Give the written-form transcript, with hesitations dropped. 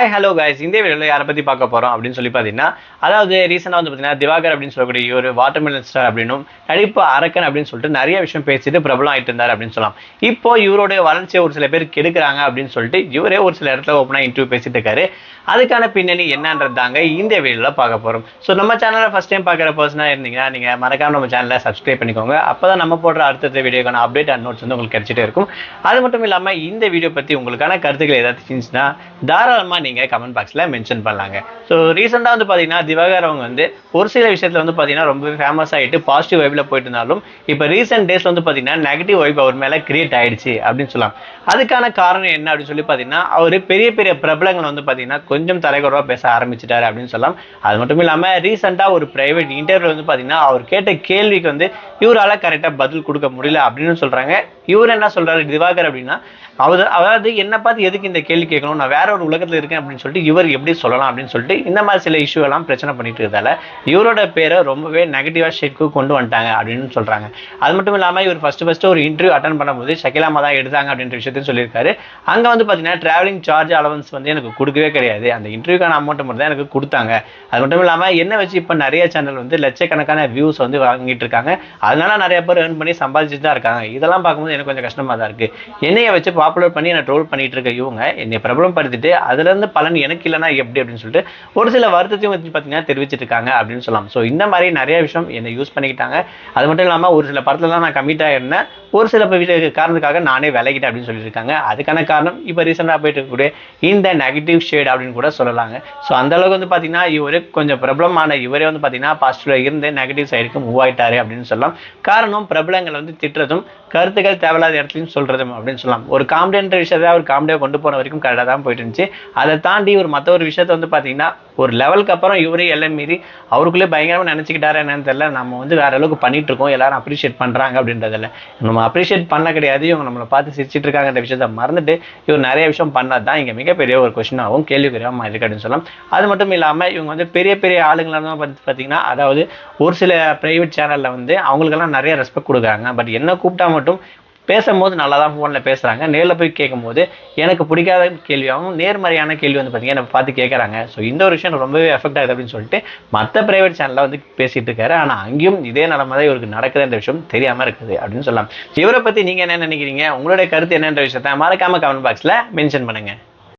Hi hello guys, இந்த வீடியோவில் யாரை பற்றி பார்க்க போகிறோம் அப்படின்னு சொல்லி பார்த்தீங்கன்னா, அதாவது ரீசெண்டாக வந்து பார்த்தீங்கன்னா திவாகர் அப்படின்னு சொல்லக்கூடிய ஒரு வாட்டர்மெலன் ஸ்டார் அப்படின்னும் நடிப்பு அரக்கன் அப்படின்னு சொல்லிட்டு நிறைய விஷயம் பேசிட்டு பிரபலம் ஆகிட்டு இருந்தார் அப்படின்னு சொல்லலாம். இப்போ இவருடைய வளர்ச்சியை ஒரு சில பேர் கெடுக்கிறாங்க அப்படின்னு சொல்லிட்டு இவரே ஒரு சில இடத்துல ஓப்பனாக இன்டர்வியூ பேசிட்டு இருக்காரு. அதுக்கான பின்னணி என்னன்றது தாங்க இந்த வீடியோவில் பார்க்க போகிறோம். ஸோ நம்ம சேனலை ஃபஸ்ட் டைம் பார்க்குற பர்சனாக இருந்தீங்கன்னா நீங்கள் மறக்காம நம்ம சேனலை சப்ஸ்கிரைப் பண்ணிக்கோங்க. அப்போ தான் நம்ம போடுற அடுத்த வீடியோக்கான அப்டேட் அண்ட் நோட்ஸ் வந்து உங்களுக்கு கிடைச்சிட்டே இருக்கும். அது மட்டும் இல்லாமல் இந்த வீடியோ பற்றி உங்களுக்கான கருத்துக்கள் ஏதாவது இருந்துச்சுன்னா தாராளமாக நீங்கள் கமெண்ட் பாக்ஸில் மென்ஷன் பண்ணலாங்க. ஸோ ரீசெண்டாக வந்து பார்த்தீங்கன்னா திவாகர் அவங்க வந்து ஒரு சில விஷயத்தில் வந்து பார்த்தீங்கன்னா ரொம்ப ஃபேமஸ் ஆகிட்டு பாசிட்டிவ் வைப்பில் போயிட்டு இருந்தாலும் இப்போ ரீசெண்ட் டேஸில் வந்து பார்த்தீங்கன்னா நெகட்டிவ் வைப் அவர் மேலே கிரியேட் ஆயிடுச்சு அப்படின்னு சொல்லலாம். அதுக்கான காரணம் என்ன அப்படின்னு சொல்லி பார்த்தீங்கன்னா அவர் பெரிய பெரிய பிரபலங்களை வந்து பார்த்தீங்கன்னா கொஞ்சம் தரைக்குறவா பேச ஆரம்பிச்சிட்டாரு அப்படின்னு சொல்லலாம். அது மட்டும் இல்லாமல் ரீசெண்டாக ஒரு பிரைவேட் இன்டர்வியூ வந்து பார்த்தீங்கன்னா அவர் கேட்ட கேள்விக்கு வந்து இவரால் கரெக்டாக பதில் கொடுக்க முடியல அப்படின்னு சொல்கிறாங்க. இவர் என்ன சொல்கிறாரு திவாகர் அப்படின்னா, அதாவது என்னை பார்த்து எதுக்கு இந்த கேள்வி கேட்கணும், நான் வேற ஒரு உலகத்தில் இருக்கேன் அப்படின்னு சொல்லிட்டு இவர் எப்படி சொல்லலாம் அப்படின்னு சொல்லிட்டு இந்த மாதிரி சில இஷ்யூ எல்லாம் பிரச்சனை பண்ணிட்டு இருக்கிறதால இவரோட பேரை ரொம்பவே நெகட்டிவாக ஷேட்க்கு கொண்டு வந்துட்டாங்க அப்படின்னு சொல்கிறாங்க. அது மட்டும் இல்லாமல் இவர் ஃபர்ஸ்ட் ஒரு இன்டர்வியூ அட்டன் பண்ணும்போது ஷகிலாமா தான் எடுத்தாங்க அப்படின்ற விஷயத்தையும் சொல்லியிருக்காரு. அங்கே வந்து பார்த்தீங்கன்னா டிராவலிங் சார்ஜ் அலவன்ஸ் வந்து எனக்கு கொடுக்கவே கிடையாது, அந்த இன்டர்வியூக்கான அமௌண்ட் மட்டும் தான் எனக்கு கொடுத்தாங்க. அது மட்டும் இல்லாமல் என்ன வச்சு இப்போ நிறைய சேனல் வந்து லட்சக்கணக்கான வியூஸ் வந்து வாங்கிட்டு இருக்காங்க, அதனால நிறைய பேர் ஏர்ன் பண்ணி சம்பாதிச்சுட்டு தான் இருக்காங்க. இதெல்லாம் பார்க்கும்போது எனக்கு கொஞ்சம் கஷ்டமாக தான் இருக்குது. என்னைய வச்சு பாப்புலர் பண்ணி என்னை ட்ரோல் பண்ணிட்டு இருக்க இவங்க என்னை பிரபலம் படுத்திட்டு அதுலேருந்து பலன் எனக்கு இல்லைனா எப்படி அப்படின்னு சொல்லிட்டு ஒரு சில வருத்தத்தையும் வந்து பார்த்தீங்கன்னா தெரிவிச்சிட்டு இருக்காங்க அப்படின்னு சொல்லலாம். ஸோ இந்த மாதிரி நிறைய விஷயம் என்னை யூஸ் பண்ணிக்கிட்டாங்க. அது மட்டும் இல்லாமல் ஒரு சில படத்துல தான் நான் கமிட் ஆகிருந்தேன், ஒரு சில காரணத்துக்காக நானே விலகிட்டேன் அப்படின்னு சொல்லியிருக்காங்க. அதுக்கான காரணம் இப்போ ரீசெண்டாக போயிட்டு இருக்கக்கூடிய இந்த நெகட்டிவ் ஷேட் அப்படின்னு கூட சொல்லலாங்க. ஸோ அந்த அளவுக்கு வந்து பார்த்தீங்கன்னா இவரு கொஞ்சம் பிரபலமான இவரே வந்து பார்த்தீங்கன்னா பாசிட்டிவ்ல இருந்து நெகட்டிவ் சைடுக்கு மூவ் ஆயிட்டாரு அப்படின்னு சொல்லலாம். காரணம் பிரபலங்களை வந்து திட்டுறதும் கருத்துக்கள் தேவையில்லாத இடத்துலையும் சொல்றதும் அப்படின்னு சொல்லலாம். ஒரு காமெடின்ற விஷயத்தை அவர் காமெடியாக கொண்டு போன வரைக்கும் கரெக்டாக தான் போயிட்டு இருந்துச்சு. அதை தாண்டி ஒரு மற்ற ஒரு விஷயத்த வந்து பார்த்தீங்கன்னா ஒரு லெவலுக்கு அப்புறம் இவரே எல்லாம் மீறி அவருக்குள்ளே பயங்கரமாக நினச்சிக்கிட்டாரு என்னன்னு தெரியல. நம்ம வந்து வேற அளவுக்கு பண்ணிட்டு இருக்கோம், எல்லாரும் அப்ரிஷியேட் பண்ணுறாங்க அப்படின்றதில்ல. நம்ம அப்ரிஷியேட் பண்ண கிடையாது, இவங்க நம்மளை பார்த்து சிரிச்சிட்டு இருக்காங்கன்ற விஷயத்த மறந்துட்டு இவர் நிறைய விஷயம் பண்ணது தான் இங்கே மிகப்பெரிய ஒரு கொஸ்டினாகவும் கேள்விக்குறியாகவும் இருக்கு அப்படின்னு சொல்லலாம். அது மட்டும் இல்லாமல் இவங்க வந்து பெரிய பெரிய ஆளுங்களாம் பார்த்தீங்கன்னா அதாவது ஒரு சில பிரைவேட் சேனலில் வந்து அவங்களுக்கெல்லாம் நிறைய ரெஸ்பெக்ட் கொடுக்குறாங்க. பட் என்ன கூப்பிட்டா மட்டும் பேசும்போது நல்லா தான் ஃபோனில் பேசுகிறாங்க, நேரில் போய் கேட்கும்போது எனக்கு பிடிக்காத கேள்வியாகவும் நேர்மறையான கேள்வி வந்து பார்த்தீங்கன்னா என்னை பார்த்து கேட்குறாங்க. ஸோ இந்த ஒரு விஷயம் ரொம்பவே எஃபெக்ட் ஆகுது அப்படின்னு சொல்லிட்டு மற்ற பிரைவேட் சேனலில் வந்து பேசிகிட்டு இருக்காரு. ஆனால் அங்கேயும் இதே நிலைமை தான் இவருக்கு நடக்குதுன்ற விஷயம் தெரியாமல் இருக்குது அப்படின்னு சொல்லலாம். இவரை பற்றி நீங்கள் என்ன நினைக்கிறீங்க, உங்களுடைய கருத்து என்னன்ற விஷயத்தை மறக்காமல் கமெண்ட் பாக்ஸில் மென்ஷன் பண்ணுங்கள்.